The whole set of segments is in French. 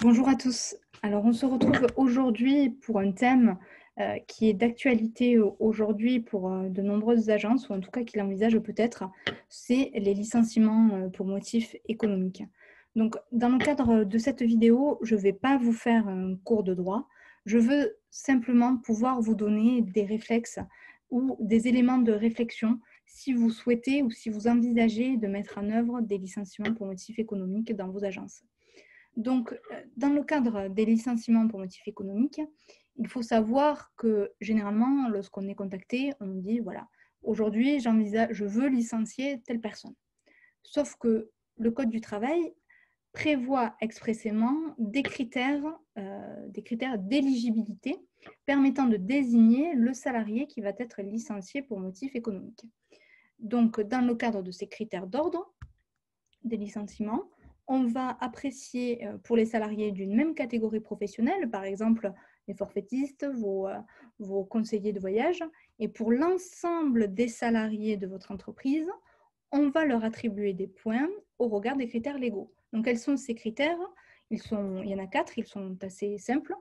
Bonjour à tous. Alors, on se retrouve aujourd'hui pour un thème qui est d'actualité aujourd'hui pour de nombreuses agences, ou en tout cas qui l'envisagent peut-être, c'est les licenciements pour motifs économiques. Donc, dans le cadre de cette vidéo, je ne vais pas vous faire un cours de droit. Je veux simplement pouvoir vous donner des réflexes ou des éléments de réflexion si vous souhaitez ou si vous envisagez de mettre en œuvre des licenciements pour motifs économiques dans vos agences. Donc, dans le cadre des licenciements pour motif économique, il faut savoir que généralement, lorsqu'on est contacté, on dit voilà, aujourd'hui, je veux licencier telle personne. Sauf que le Code du travail prévoit expressément des critères d'éligibilité permettant de désigner le salarié qui va être licencié pour motif économique. Donc, dans le cadre de ces critères d'ordre des licenciements, on va apprécier pour les salariés d'une même catégorie professionnelle, par exemple les forfaitistes, vos conseillers de voyage, et pour l'ensemble des salariés de votre entreprise, on va leur attribuer des points au regard des critères légaux. Donc, quels sont ces critères? Il y en a 4, ils sont assez simples.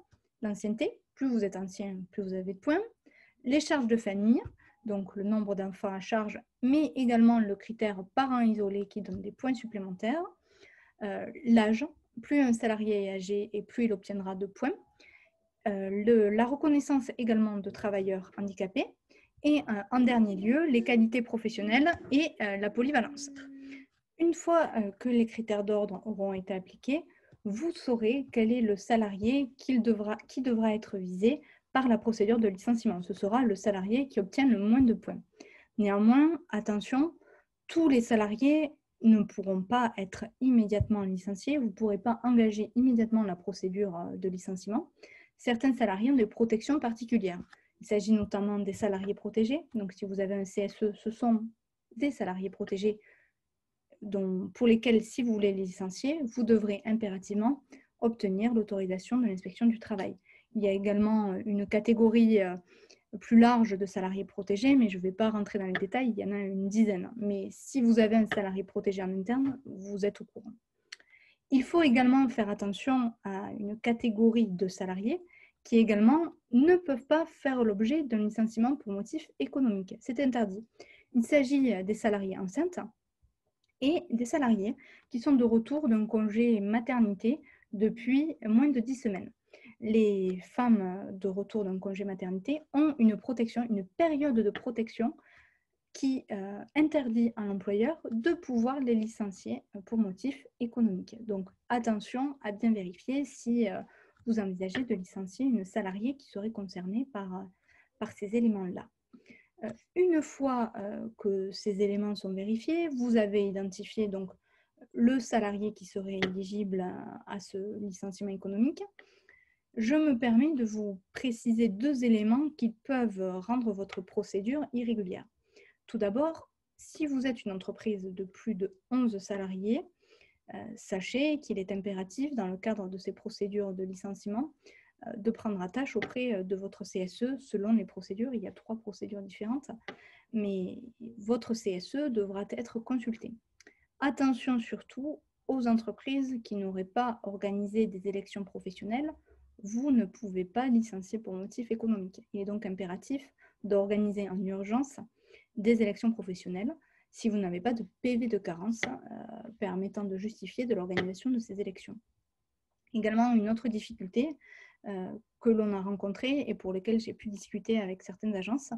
L'ancienneté, plus vous êtes ancien, plus vous avez de points. Les charges de famille, donc le nombre d'enfants à charge, mais également le critère parent isolé qui donne des points supplémentaires. L'âge, plus un salarié est âgé et plus il obtiendra de points. La reconnaissance également de travailleurs handicapés. Et en dernier lieu, les qualités professionnelles et la polyvalence. Une fois que les critères d'ordre auront été appliqués, vous saurez quel est le salarié qui devra être visé par la procédure de licenciement. Ce sera le salarié qui obtient le moins de points. Néanmoins, attention, tous les salariés ne pourront pas être immédiatement licenciés. Vous ne pourrez pas engager immédiatement la procédure de licenciement. Certains salariés ont des protections particulières. Il s'agit notamment des salariés protégés. Donc, si vous avez un CSE, ce sont des salariés protégés pour lesquels, si vous voulez les licencier, vous devrez impérativement obtenir l'autorisation de l'inspection du travail. Il y a également une catégorie plus large de salariés protégés, mais je ne vais pas rentrer dans les détails, il y en a une dizaine. Mais si vous avez un salarié protégé en interne, vous êtes au courant. Il faut également faire attention à une catégorie de salariés qui également ne peuvent pas faire l'objet d'un licenciement pour motif économique. C'est interdit. Il s'agit des salariés enceintes et des salariés qui sont de retour d'un congé maternité depuis moins de 10 semaines. Les femmes de retour d'un congé maternité ont une protection, une période de protection qui interdit à l'employeur de pouvoir les licencier pour motif économique. Donc attention à bien vérifier si vous envisagez de licencier une salariée qui serait concernée par ces éléments-là. Une fois que ces éléments sont vérifiés, vous avez identifié donc le salarié qui serait éligible à ce licenciement économique. Je me permets de vous préciser 2 éléments qui peuvent rendre votre procédure irrégulière. Tout d'abord, si vous êtes une entreprise de plus de 11 salariés, sachez qu'il est impératif, dans le cadre de ces procédures de licenciement, de prendre attache auprès de votre CSE selon les procédures. Il y a 3 procédures différentes, mais votre CSE devra être consulté. Attention surtout aux entreprises qui n'auraient pas organisé des élections professionnelles. Vous ne pouvez pas licencier pour motif économique. Il est donc impératif d'organiser en urgence des élections professionnelles si vous n'avez pas de PV de carence permettant de justifier de l'organisation de ces élections. Également, une autre difficulté que l'on a rencontrée et pour lesquelles j'ai pu discuter avec certaines agences,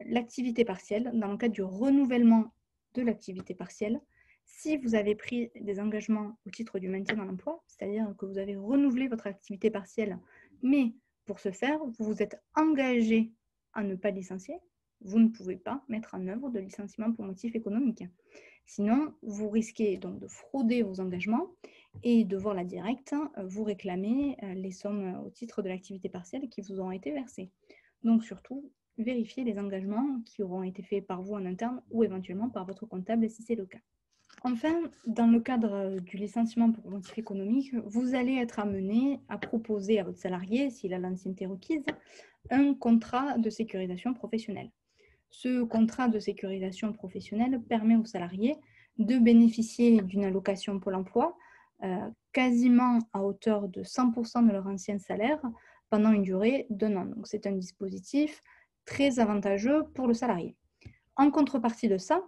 l'activité partielle. Dans le cadre du renouvellement de l'activité partielle, si vous avez pris des engagements au titre du maintien dans l'emploi, c'est-à-dire que vous avez renouvelé votre activité partielle, mais pour ce faire, vous vous êtes engagé à ne pas licencier, vous ne pouvez pas mettre en œuvre de licenciement pour motif économique. Sinon, vous risquez donc de frauder vos engagements et de voir la directe vous réclamer les sommes au titre de l'activité partielle qui vous auront été versées. Donc surtout, vérifiez les engagements qui auront été faits par vous en interne ou éventuellement par votre comptable si c'est le cas. Enfin, dans le cadre du licenciement pour motif économique, vous allez être amené à proposer à votre salarié, s'il a l'ancienneté requise, un contrat de sécurisation professionnelle. Ce contrat de sécurisation professionnelle permet aux salariés de bénéficier d'une allocation Pôle emploi quasiment à hauteur de 100% de leur ancien salaire pendant une durée d'1 an. Donc, c'est un dispositif très avantageux pour le salarié. En contrepartie de ça,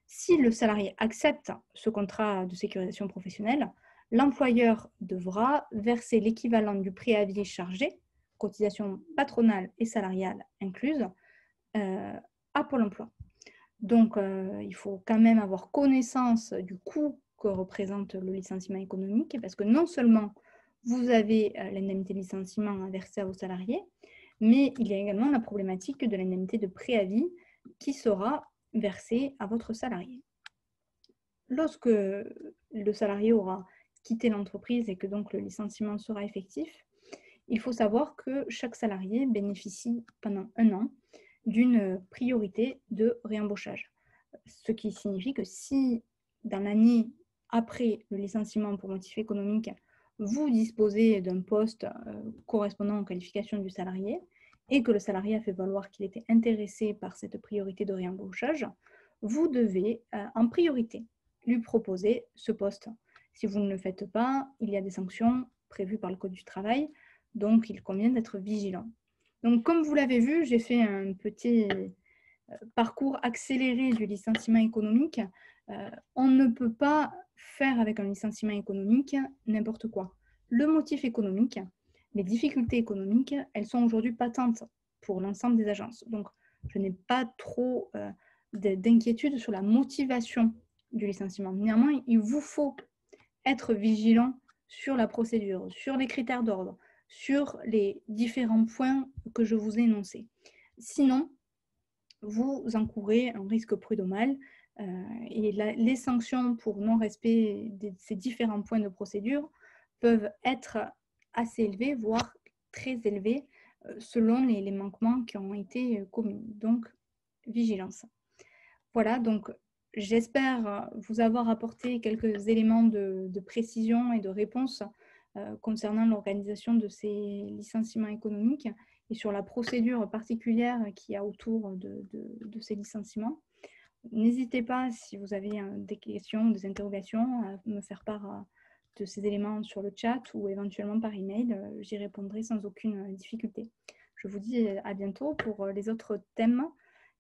si le salarié accepte ce contrat de sécurisation professionnelle, l'employeur devra verser l'équivalent du préavis chargé, cotisation patronale et salariale incluses, à Pôle emploi. Donc, il faut quand même avoir connaissance du coût que représente le licenciement économique, parce que non seulement vous avez l'indemnité de licenciement à verser à vos salariés, mais il y a également la problématique de l'indemnité de préavis qui sera versée à votre salarié. Lorsque le salarié aura quitté l'entreprise et que donc le licenciement sera effectif, il faut savoir que chaque salarié bénéficie pendant 1 an d'une priorité de réembauchage. Ce qui signifie que si dans l'année après le licenciement pour motif économique, vous disposez d'un poste correspondant aux qualifications du salarié et que le salarié a fait valoir qu'il était intéressé par cette priorité de réembauchage, vous devez en priorité lui proposer ce poste. Si vous ne le faites pas, il y a des sanctions prévues par le Code du travail, donc il convient d'être vigilant. Donc comme vous l'avez vu, j'ai fait un petit parcours accéléré du licenciement économique. On ne peut pas faire avec un licenciement économique n'importe quoi. Le motif économique, les difficultés économiques, elles sont aujourd'hui patentes pour l'ensemble des agences. Donc, je n'ai pas trop d'inquiétude sur la motivation du licenciement. Néanmoins, il vous faut être vigilant sur la procédure, sur les critères d'ordre, sur les différents points que je vous ai énoncés. Sinon, vous encourez un risque prud'homal et les sanctions pour non-respect de ces différents points de procédure peuvent être assez élevées, voire très élevées, selon les manquements qui ont été commis. Donc, vigilance. Voilà, donc j'espère vous avoir apporté quelques éléments de précision et de réponse concernant l'organisation de ces licenciements économiques et sur la procédure particulière qu'il y a autour de ces licenciements. N'hésitez pas, si vous avez des questions, des interrogations, à me faire part de ces éléments sur le chat ou éventuellement par email. J'y répondrai sans aucune difficulté. Je vous dis à bientôt pour les autres thèmes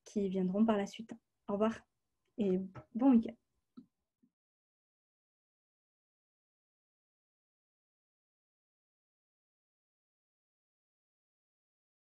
qui viendront par la suite. Au revoir et bon week-end.